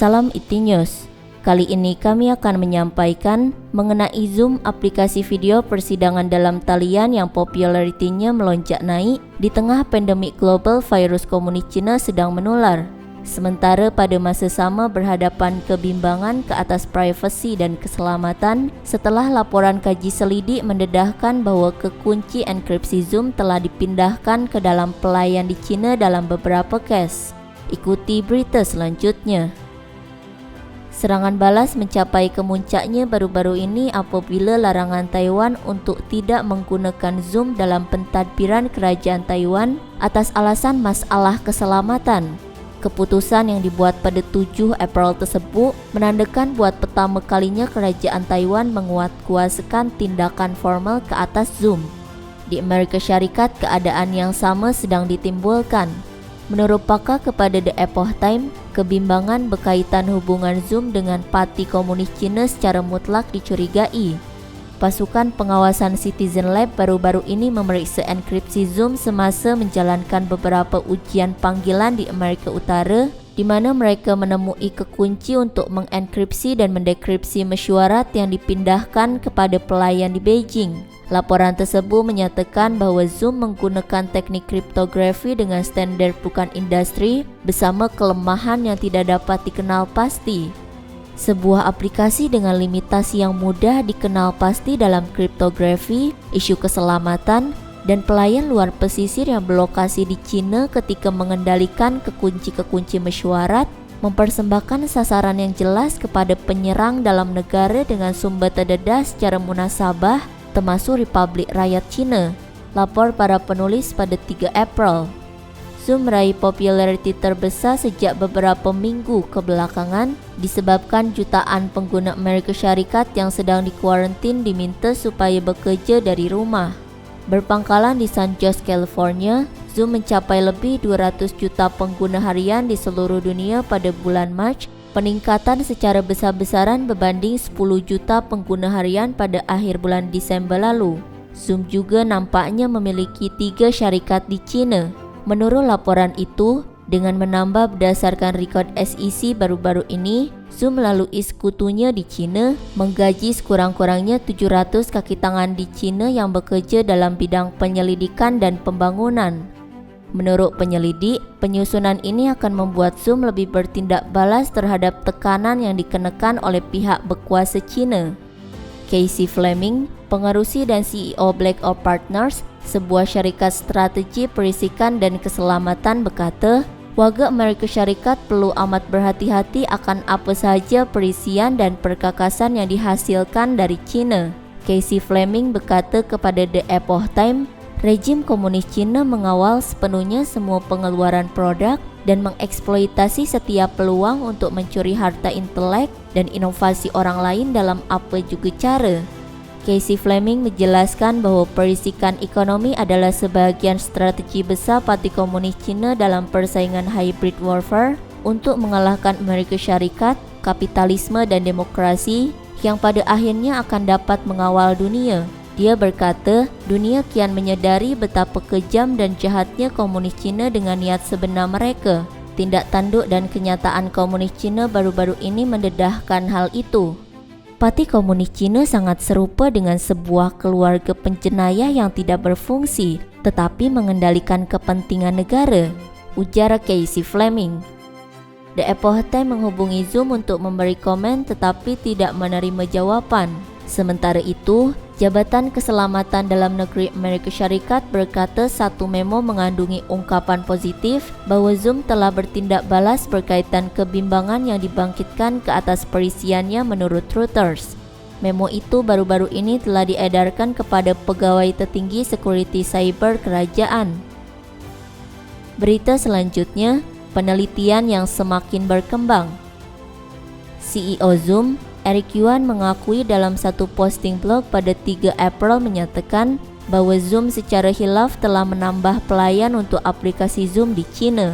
Salam IT News. Kali ini kami akan menyampaikan mengenai Zoom, aplikasi video persidangan dalam talian yang popularitinya melonjak naik di tengah pandemi global virus komunis Cina sedang menular. Sementara pada masa sama berhadapan kebimbangan ke atas privasi dan keselamatan setelah laporan kaji selidik mendedahkan bahawa kekunci enkripsi Zoom telah dipindahkan ke dalam pelayan di China dalam beberapa kes. Ikuti berita selanjutnya. Serangan balas mencapai kemuncaknya baru-baru ini apabila larangan Taiwan untuk tidak menggunakan Zoom dalam pentadbiran kerajaan Taiwan atas alasan masalah keselamatan. Keputusan yang dibuat pada 7 April tersebut menandakan buat pertama kalinya kerajaan Taiwan menguatkuasakan tindakan formal ke atas Zoom. Di Amerika Syarikat, keadaan yang sama sedang ditimbulkan. Menurut pakar kepada The Epoch Times, kebimbangan berkaitan hubungan Zoom dengan Parti Komunis Cina secara mutlak dicurigai. Pasukan pengawasan Citizen Lab baru-baru ini memeriksa enkripsi Zoom semasa menjalankan beberapa ujian panggilan di Amerika Utara, di mana mereka menemui kekunci untuk mengenkripsi dan mendekripsi mesyuarat yang dipindahkan kepada pelayan di Beijing. Laporan tersebut menyatakan bahawa Zoom menggunakan teknik kriptografi dengan standar bukan industri bersama kelemahan yang tidak dapat dikenal pasti. Sebuah aplikasi dengan limitasi yang mudah dikenal pasti dalam kriptografi, isu keselamatan, dan pelayan luar pesisir yang berlokasi di China ketika mengendalikan kekunci-kekunci mesyuarat, mempersembahkan sasaran yang jelas kepada penyerang dalam negara dengan sumber terdedah secara munasabah, termasuk Republik Rakyat China. Lapor para penulis pada 3 April. Zoom meraih populariti terbesar sejak beberapa minggu kebelakangan disebabkan jutaan pengguna Amerika Syarikat yang sedang dikuarantin diminta supaya bekerja dari rumah. Berpangkalan di San Jose, California, Zoom mencapai lebih 200 juta pengguna harian di seluruh dunia pada bulan Mac, peningkatan secara besar-besaran berbanding 10 juta pengguna harian pada akhir bulan Disember lalu. Zoom juga nampaknya memiliki 3 syarikat di China. Menurut laporan itu, dengan menambah berdasarkan rekod SEC baru-baru ini, Zoom melalui sekutunya di China menggaji sekurang-kurangnya 700 kaki tangan di China yang bekerja dalam bidang penyelidikan dan pembangunan. Menurut penyelidik, penyusunan ini akan membuat Zoom lebih bertindak balas terhadap tekanan yang dikenakan oleh pihak berkuasa China. Casey Fleming, pengerusi dan CEO Black Oak Partners, sebuah syarikat strategi perisikan dan keselamatan, berkata, warga Amerika Syarikat perlu amat berhati-hati akan apa sahaja perisian dan perkakasan yang dihasilkan dari China. Casey Fleming berkata kepada The Epoch Times, rejim komunis China mengawal sepenuhnya semua pengeluaran produk dan mengeksploitasi setiap peluang untuk mencuri harta intelek dan inovasi orang lain dalam apa juga cara. Casey Fleming menjelaskan bahawa perisikan ekonomi adalah sebahagian strategi besar Parti Komunis Cina dalam persaingan hybrid warfare untuk mengalahkan Amerika Syarikat, kapitalisme dan demokrasi yang pada akhirnya akan dapat mengawal dunia. Dia berkata, dunia kian menyedari betapa kejam dan jahatnya komunis Cina dengan niat sebenar mereka. Tindak tanduk dan kenyataan komunis Cina baru-baru ini mendedahkan hal itu. Parti Komunis Cina sangat serupa dengan sebuah keluarga penjenayah yang tidak berfungsi tetapi mengendalikan kepentingan negara, ujar Casey Fleming. The Epoch Times menghubungi Zoom untuk memberi komen tetapi tidak menerima jawapan. Sementara itu, Jabatan Keselamatan Dalam Negeri Amerika Syarikat berkata satu memo mengandungi ungkapan positif bahawa Zoom telah bertindak balas berkaitan kebimbangan yang dibangkitkan ke atas perisiannya menurut Reuters. Memo itu baru-baru ini telah diedarkan kepada pegawai tertinggi sekuriti cyber kerajaan. Berita selanjutnya, penelitian yang semakin berkembang. CEO Zoom, Eric Yuan, mengakui dalam satu posting blog pada 3 April menyatakan bahawa Zoom secara khilaf telah menambah pelayan untuk aplikasi Zoom di China.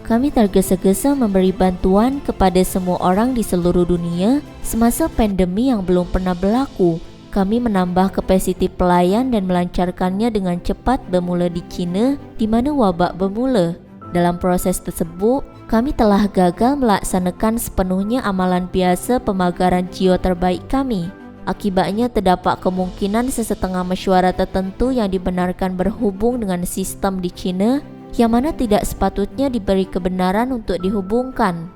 Kami tergesa-gesa memberi bantuan kepada semua orang di seluruh dunia semasa pandemi yang belum pernah berlaku. Kami menambah kapasiti pelayan dan melancarkannya dengan cepat bermula di China di mana wabak bermula. Dalam proses tersebut, kami telah gagal melaksanakan sepenuhnya amalan biasa pemagaran JIO terbaik kami. Akibatnya terdapat kemungkinan sesetengah mesyuarat tertentu yang dibenarkan berhubung dengan sistem di China yang mana tidak sepatutnya diberi kebenaran untuk dihubungkan.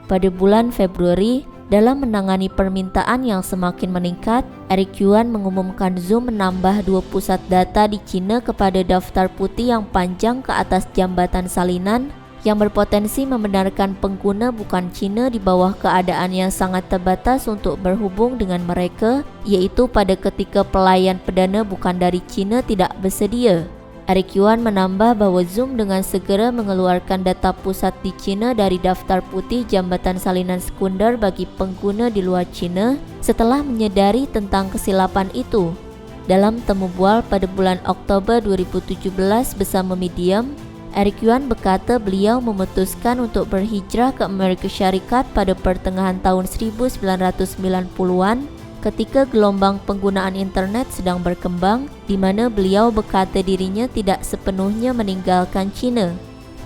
Pada bulan Februari, dalam menangani permintaan yang semakin meningkat, Eric Yuan mengumumkan Zoom menambah 2 pusat data di China kepada daftar putih yang panjang ke atas jambatan salinan yang berpotensi membenarkan pengguna bukan Cina di bawah keadaan yang sangat terbatas untuk berhubung dengan mereka, yaitu pada ketika pelayan perdana bukan dari Cina tidak bersedia. Eric Yuan menambah bahwa Zoom dengan segera mengeluarkan data pusat di China dari daftar putih jambatan salinan sekunder bagi pengguna di luar China setelah menyadari tentang kesilapan itu. Dalam temu bual pada bulan Oktober 2017 bersama Medium, Eric Yuan berkata beliau memutuskan untuk berhijrah ke Amerika Syarikat pada pertengahan tahun 1990-an ketika gelombang penggunaan internet sedang berkembang, di mana beliau berkata dirinya tidak sepenuhnya meninggalkan China.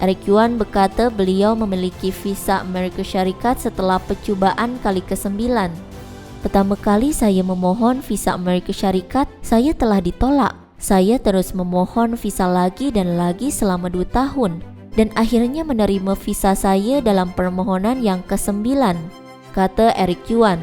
Eric Yuan berkata beliau memiliki visa Amerika Syarikat setelah percubaan kali ke-9. Pertama kali saya memohon visa Amerika Syarikat, saya telah ditolak. Saya terus memohon visa lagi dan lagi selama 2 tahun dan akhirnya menerima visa saya dalam permohonan yang ke-9, kata Eric Yuan.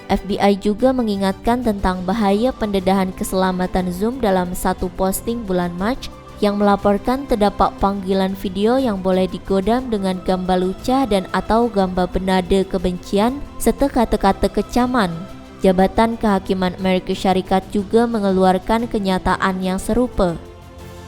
FBI juga mengingatkan tentang bahaya pendedahan keselamatan Zoom dalam satu posting bulan Mac yang melaporkan terdapat panggilan video yang boleh digodam dengan gambar lucah dan atau gambar bernada kebencian serta kata-kata kecaman. Jabatan Kehakiman Amerika Syarikat juga mengeluarkan kenyataan yang serupa.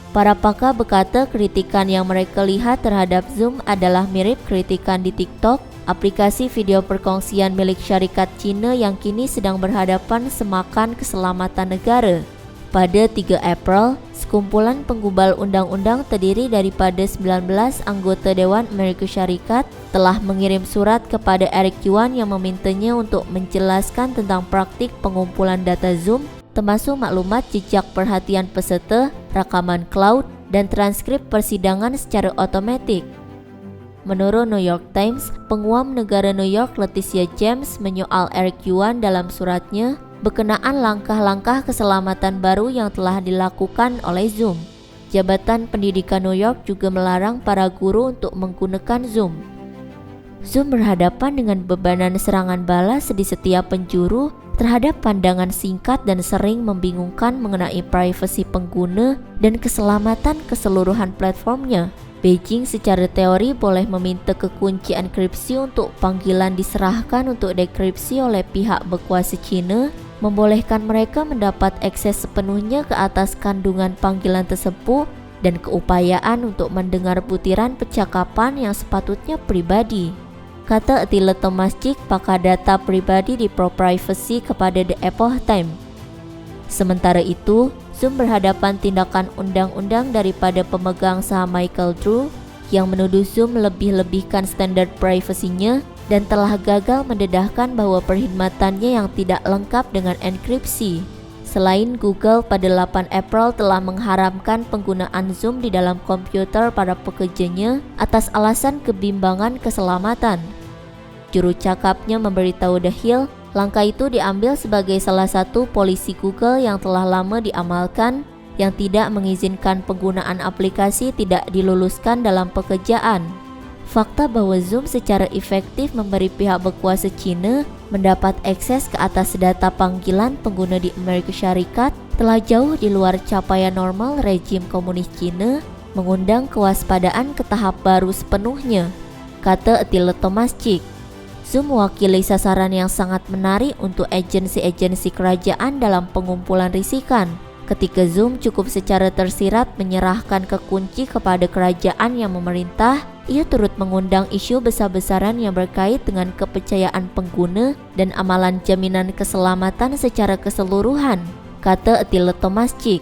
Para pakar berkata kritikan yang mereka lihat terhadap Zoom adalah mirip kritikan di TikTok, aplikasi video perkongsian milik syarikat Cina yang kini sedang berhadapan semakan keselamatan negara. Pada 3 April, sekumpulan penggubal undang-undang terdiri daripada 19 anggota Dewan Amerika Syarikat telah mengirim surat kepada Eric Yuan yang memintanya untuk menjelaskan tentang praktik pengumpulan data Zoom, termasuk maklumat jejak perhatian peserta, rakaman cloud, dan transkrip persidangan secara otomatik. Menurut New York Times, penguam negara New York Leticia James menyoal Eric Yuan dalam suratnya berkenaan langkah-langkah keselamatan baru yang telah dilakukan oleh Zoom. Jabatan Pendidikan New York juga melarang para guru untuk menggunakan Zoom. Zoom berhadapan dengan bebanan serangan balas di setiap penjuru terhadap pandangan singkat dan sering membingungkan mengenai privasi pengguna dan keselamatan keseluruhan platformnya. Beijing secara teori boleh meminta kekunci enkripsi untuk panggilan diserahkan untuk dekripsi oleh pihak berkuasa China, membolehkan mereka mendapat akses sepenuhnya ke atas kandungan panggilan tersebut dan keupayaan untuk mendengar butiran percakapan yang sepatutnya pribadi, kata Attila Tomascik, pakar data pribadi di Pro-Privacy kepada The Epoch Times. Sementara itu, Zoom berhadapan tindakan undang-undang daripada pemegang saham Michael Drew yang menuduh Zoom lebih-lebihkan standar privasinya dan telah gagal mendedahkan bahwa perkhidmatannya yang tidak lengkap dengan enkripsi. Selain Google pada 8 April telah mengharamkan penggunaan Zoom di dalam komputer para pekerjanya atas alasan kebimbangan keselamatan. Juru cakapnya memberitahu The Hill, langkah itu diambil sebagai salah satu polisi Google yang telah lama diamalkan yang tidak mengizinkan penggunaan aplikasi tidak diluluskan dalam pekerjaan. Fakta bahwa Zoom secara efektif memberi pihak berkuasa China mendapat akses ke atas data panggilan pengguna di Amerika Syarikat telah jauh di luar capaian normal rejim komunis China, mengundang kewaspadaan ke tahap baru sepenuhnya, kata Attila Tomascik. Zoom mewakili sasaran yang sangat menarik untuk agensi-agensi kerajaan dalam pengumpulan risikan. Ketika Zoom cukup secara tersirat menyerahkan kekunci kepada kerajaan yang memerintah, ia turut mengundang isu besar-besaran yang berkait dengan kepercayaan pengguna dan amalan jaminan keselamatan secara keseluruhan, kata Attila Tomascik.